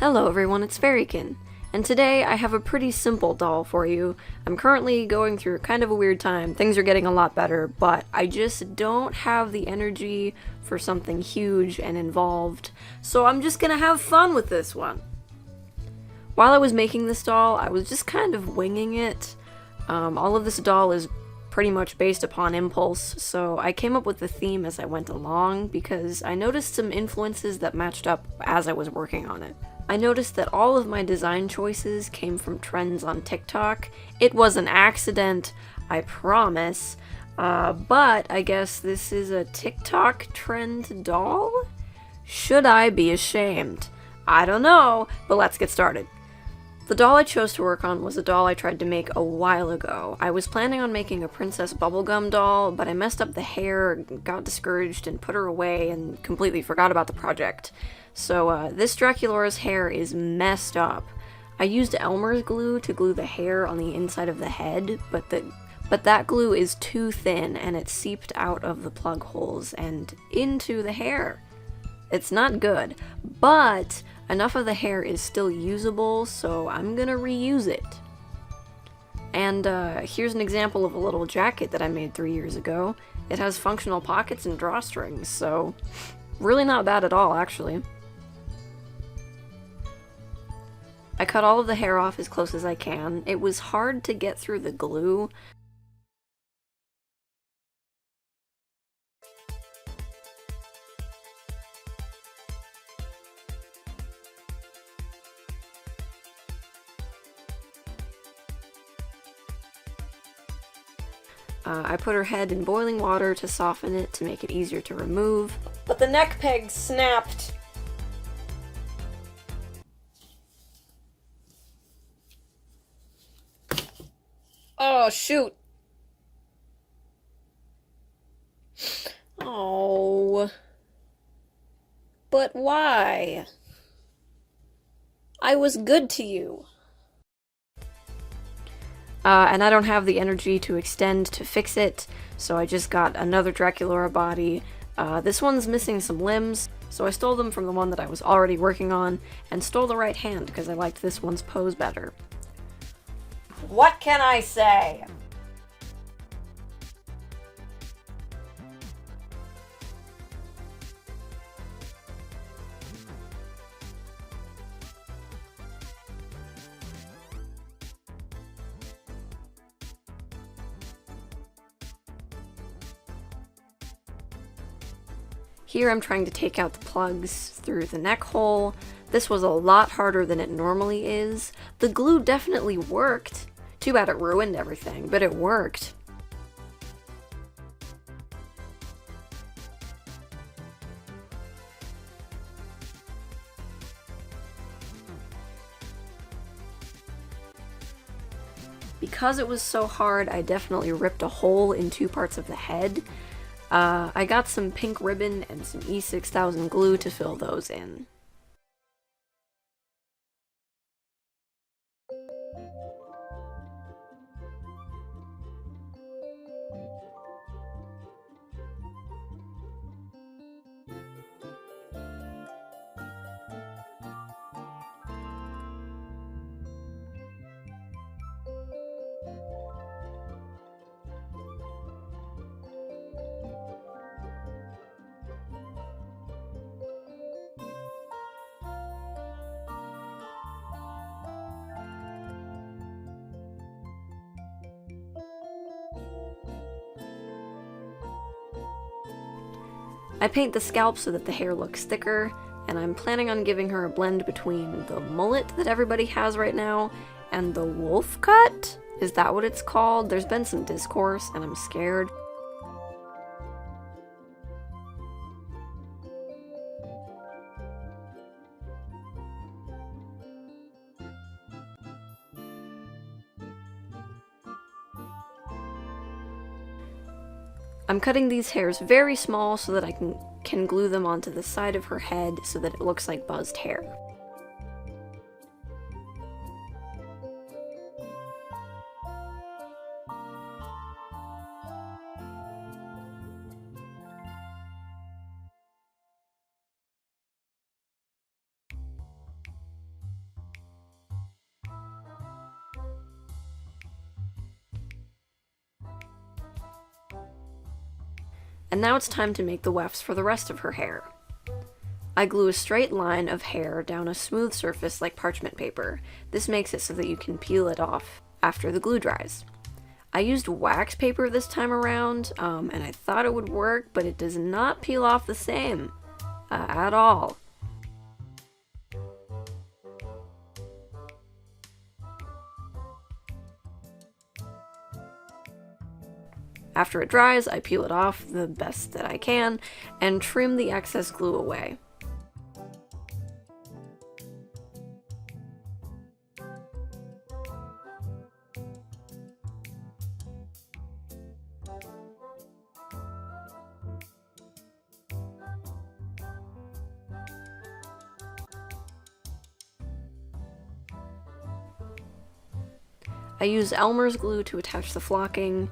Hello everyone, it's Fairiekin, and today I have a pretty simple doll for you. I'm currently going through kind of a weird time. Things are getting a lot better, but I just don't have the energy for something huge and involved, so I'm just gonna have fun with this one. While I was making this doll, I was just kind of winging it. All of this doll is pretty much based upon impulse, so I came up with the theme as I went along because I noticed some influences that matched up as I was working on it. I noticed that all of my design choices came from trends on TikTok. It was an accident, I promise, but I guess this is a TikTok trend doll? Should I be ashamed? I don't know, but let's get started. The doll I chose to work on was a doll I tried to make a while ago. I was planning on making a princess bubblegum doll, but I messed up the hair, got discouraged, and put her away and completely forgot about the project. So this Draculaura's hair is messed up. I used Elmer's glue to glue the hair on the inside of the head, but that glue is too thin and it seeped out of the plug holes and into the hair. It's not good, but enough of the hair is still usable, so I'm gonna reuse it. And here's an example of a little jacket that I made 3 years ago. It has functional pockets and drawstrings, so really not bad at all, actually. I cut all of the hair off as close as I can. It was hard to get through the glue. I put her head in boiling water to soften it to make it easier to remove. But the neck peg snapped! Oh, shoot! Oh. But why? I was good to you. And I don't have the energy to extend to fix it, so I just got another Draculaura body. This one's missing some limbs, so I stole them from the one that I was already working on, and stole the right hand because I liked this one's pose better. What can I say? Here I'm trying to take out the plugs through the neck hole. This was a lot harder than it normally is. The glue definitely worked. Too bad it ruined everything, but it worked. Because it was so hard, I definitely ripped a hole in 2 parts of the head. I got some pink ribbon and some E6000 glue to fill those in. I paint the scalp so that the hair looks thicker, and I'm planning on giving her a blend between the mullet that everybody has right now and the wolf cut? Is that what it's called? There's been some discourse, and I'm scared. I'm cutting these hairs very small so that I can glue them onto the side of her head so that it looks like buzzed hair. And now it's time to make the wefts for the rest of her hair. I glue a straight line of hair down a smooth surface like parchment paper. This makes it so that you can peel it off after the glue dries. I used wax paper this time around, and I thought it would work, but it does not peel off the same at all. After it dries, I peel it off the best that I can and trim the excess glue away. I use Elmer's glue to attach the flocking.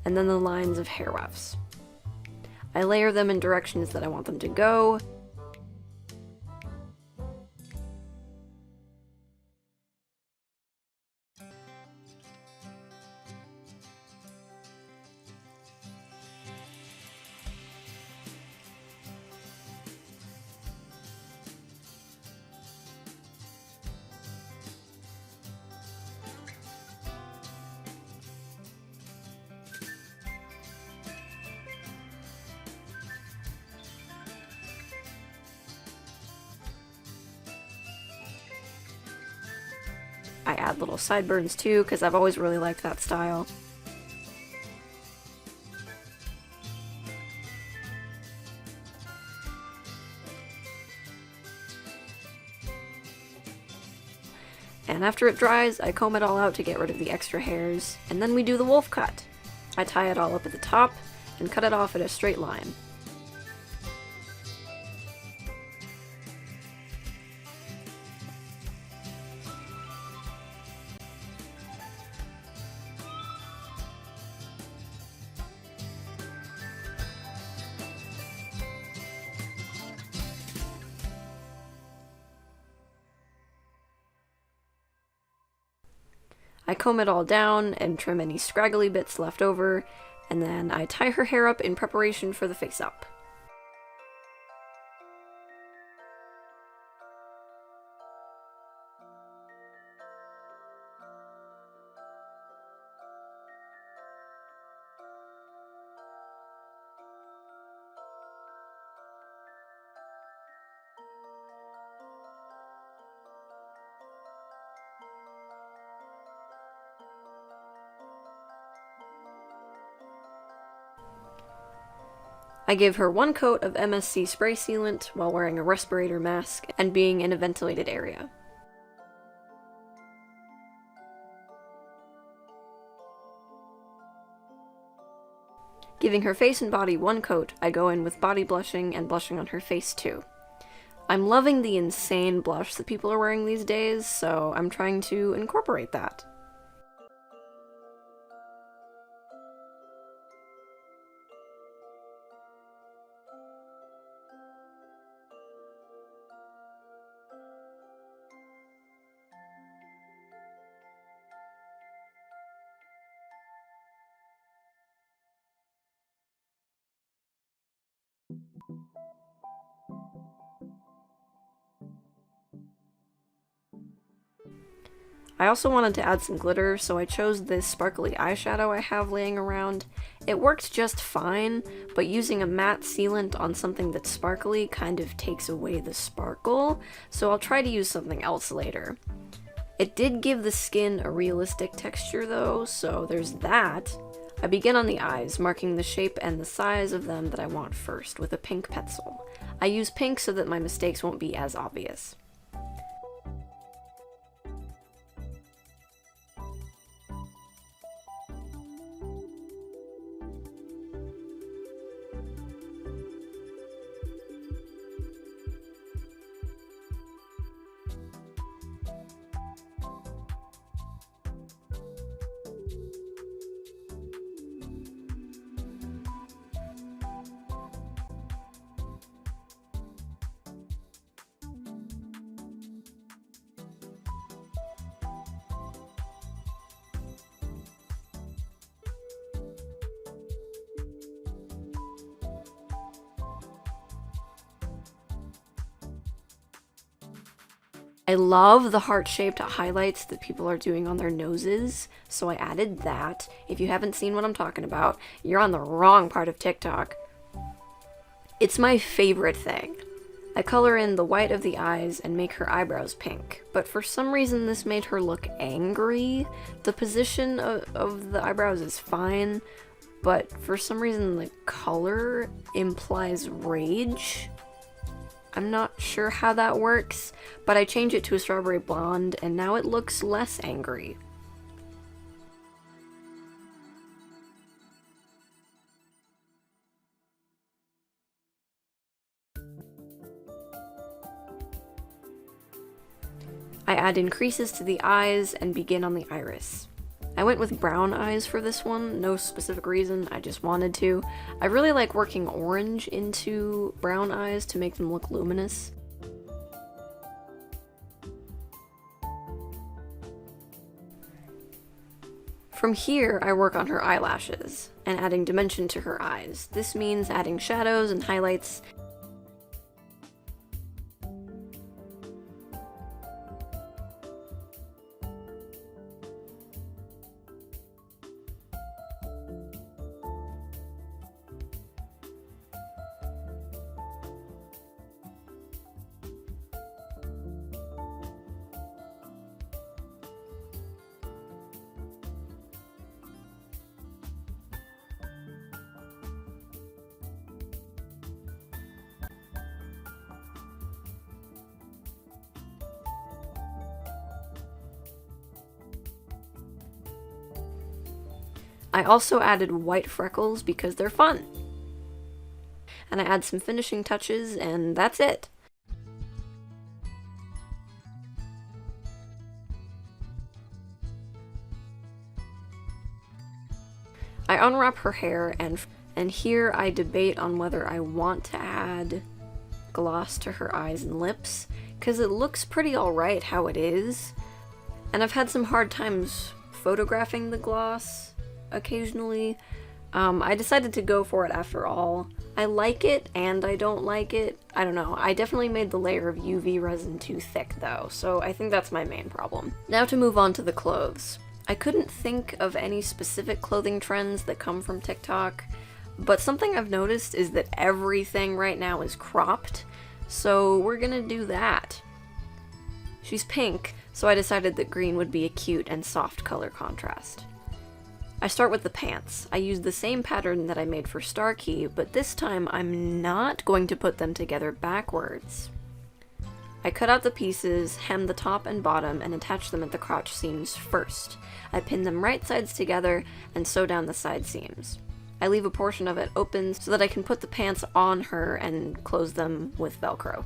And then the lines of hair wefts. I layer them in directions that I want them to go. I add little sideburns too, because I've always really liked that style. And after it dries, I comb it all out to get rid of the extra hairs, and then we do the wolf cut. I tie it all up at the top and cut it off at a straight line. I comb it all down and trim any scraggly bits left over, and then I tie her hair up in preparation for the face-up. I give her one coat of MSC spray sealant while wearing a respirator mask and being in a ventilated area. Giving her face and body one coat, I go in with body blushing and blushing on her face too. I'm loving the insane blush that people are wearing these days, so I'm trying to incorporate that. I also wanted to add some glitter, so I chose this sparkly eyeshadow I have laying around. It worked just fine, but using a matte sealant on something that's sparkly kind of takes away the sparkle, so I'll try to use something else later. It did give the skin a realistic texture though, so there's that. I begin on the eyes, marking the shape and the size of them that I want first with a pink pencil. I use pink so that my mistakes won't be as obvious. I love the heart-shaped highlights that people are doing on their noses, so I added that. If you haven't seen what I'm talking about, you're on the wrong part of TikTok. It's my favorite thing. I color in the white of the eyes and make her eyebrows pink, but for some reason this made her look angry. The position of the eyebrows is fine, but for some reason the color implies rage. I'm not sure how that works, but I changed it to a strawberry blonde and now it looks less angry. I add increases to the eyes and begin on the iris. I went with brown eyes for this one, no specific reason, I just wanted to. I really like working orange into brown eyes to make them look luminous. From here, I work on her eyelashes and adding dimension to her eyes. This means adding shadows and highlights. I also added white freckles because they're fun. And I add some finishing touches, and that's it. I unwrap her hair, and here I debate on whether I want to add gloss to her eyes and lips, because it looks pretty alright how it is. And I've had some hard times photographing the gloss occasionally. I decided to go for it after all. I like it and I don't like it. I don't know. I definitely made the layer of UV resin too thick though, so I think that's my main problem. Now to move on to the clothes. I couldn't think of any specific clothing trends that come from TikTok, but something I've noticed is that everything right now is cropped, so we're gonna do that. She's pink, so I decided that green would be a cute and soft color contrast. I start with the pants. I use the same pattern that I made for Starkey, but this time I'm not going to put them together backwards. I cut out the pieces, hem the top and bottom, and attach them at the crotch seams first. I pin them right sides together and sew down the side seams. I leave a portion of it open so that I can put the pants on her and close them with Velcro.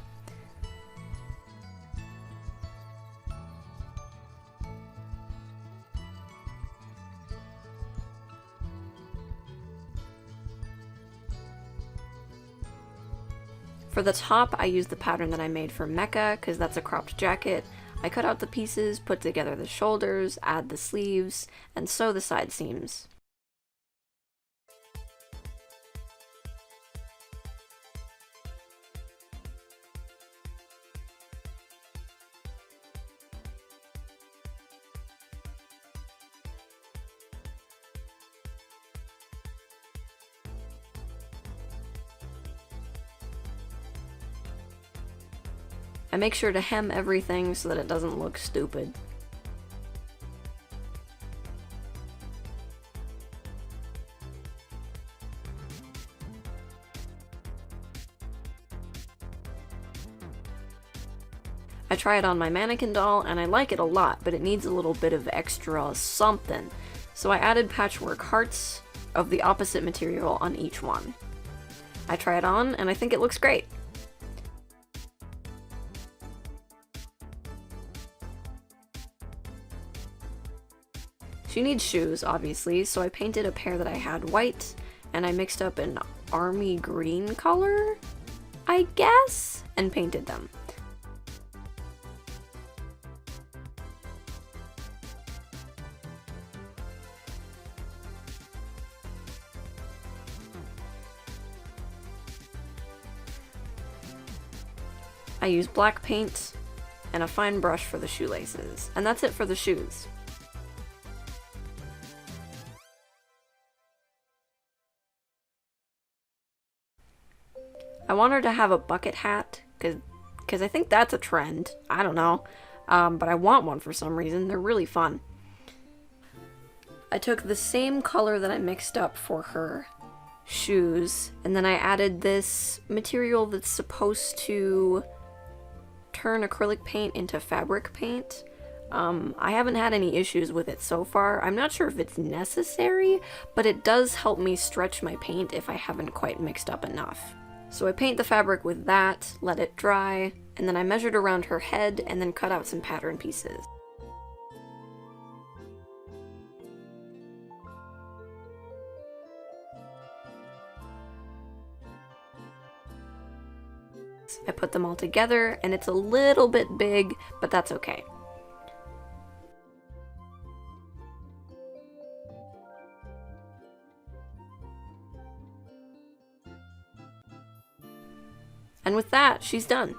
For the top, I used the pattern that I made for Mecha, because that's a cropped jacket. I cut out the pieces, put together the shoulders, add the sleeves, and sew the side seams. I make sure to hem everything so that it doesn't look stupid. I try it on my mannequin doll and I like it a lot, but it needs a little bit of extra something. So I added patchwork hearts of the opposite material on each one. I try it on and I think it looks great. She needs shoes, obviously, so I painted a pair that I had white, and I mixed up an army green color, I guess, and painted them. I used black paint, and a fine brush for the shoelaces. And that's it for the shoes. I want her to have a bucket hat, because I think that's a trend. I don't know. But I want one for some reason. They're really fun. I took the same color that I mixed up for her shoes, and then I added this material that's supposed to turn acrylic paint into fabric paint. I haven't had any issues with it so far. I'm not sure if it's necessary, but it does help me stretch my paint if I haven't quite mixed up enough. So I paint the fabric with that, let it dry, and then I measured around her head and then cut out some pattern pieces. I put them all together, and it's a little bit big, but that's okay. And with that, she's done.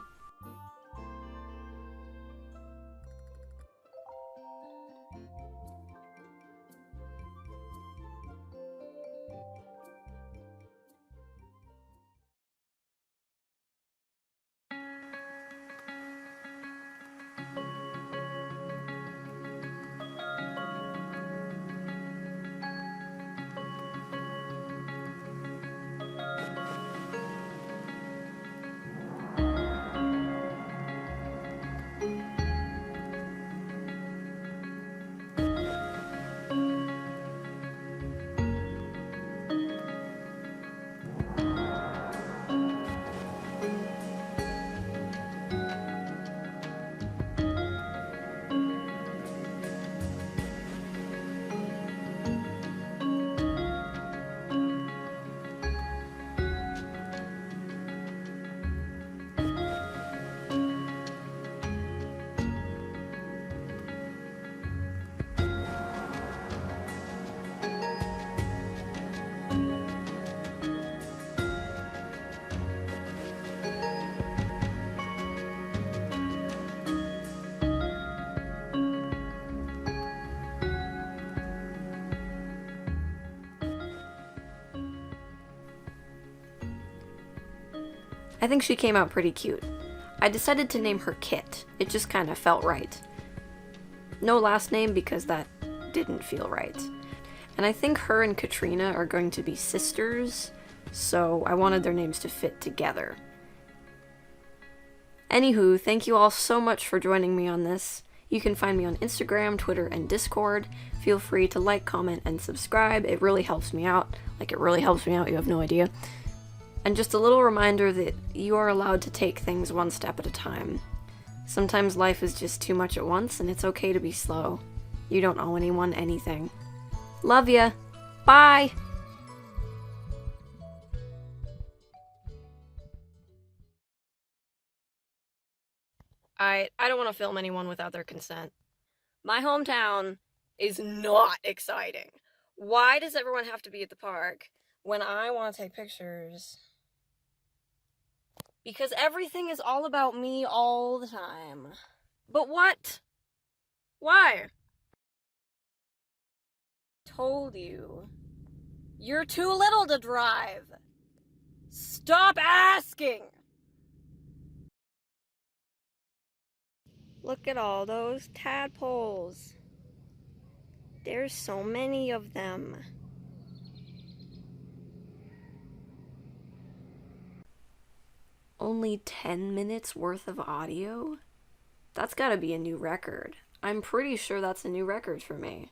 I think she came out pretty cute. I decided to name her Kit. It just kind of felt right. No last name because that didn't feel right. And I think her and Katrina are going to be sisters, so I wanted their names to fit together. Anywho, thank you all so much for joining me on this. You can find me on Instagram, Twitter, and Discord. Feel free to like, comment, and subscribe. It really helps me out. Like, it really helps me out, you have no idea. And just a little reminder that you are allowed to take things one step at a time. Sometimes life is just too much at once, and it's okay to be slow. You don't owe anyone anything. Love ya. Bye! I don't want to film anyone without their consent. My hometown is not exciting. Why does everyone have to be at the park when I want to take pictures? Because everything is all about me all the time. But what? Why? Told you. You're too little to drive. Stop asking! Look at all those tadpoles. There's so many of them. Only 10 minutes worth of audio? That's gotta be a new record. I'm pretty sure that's a new record for me.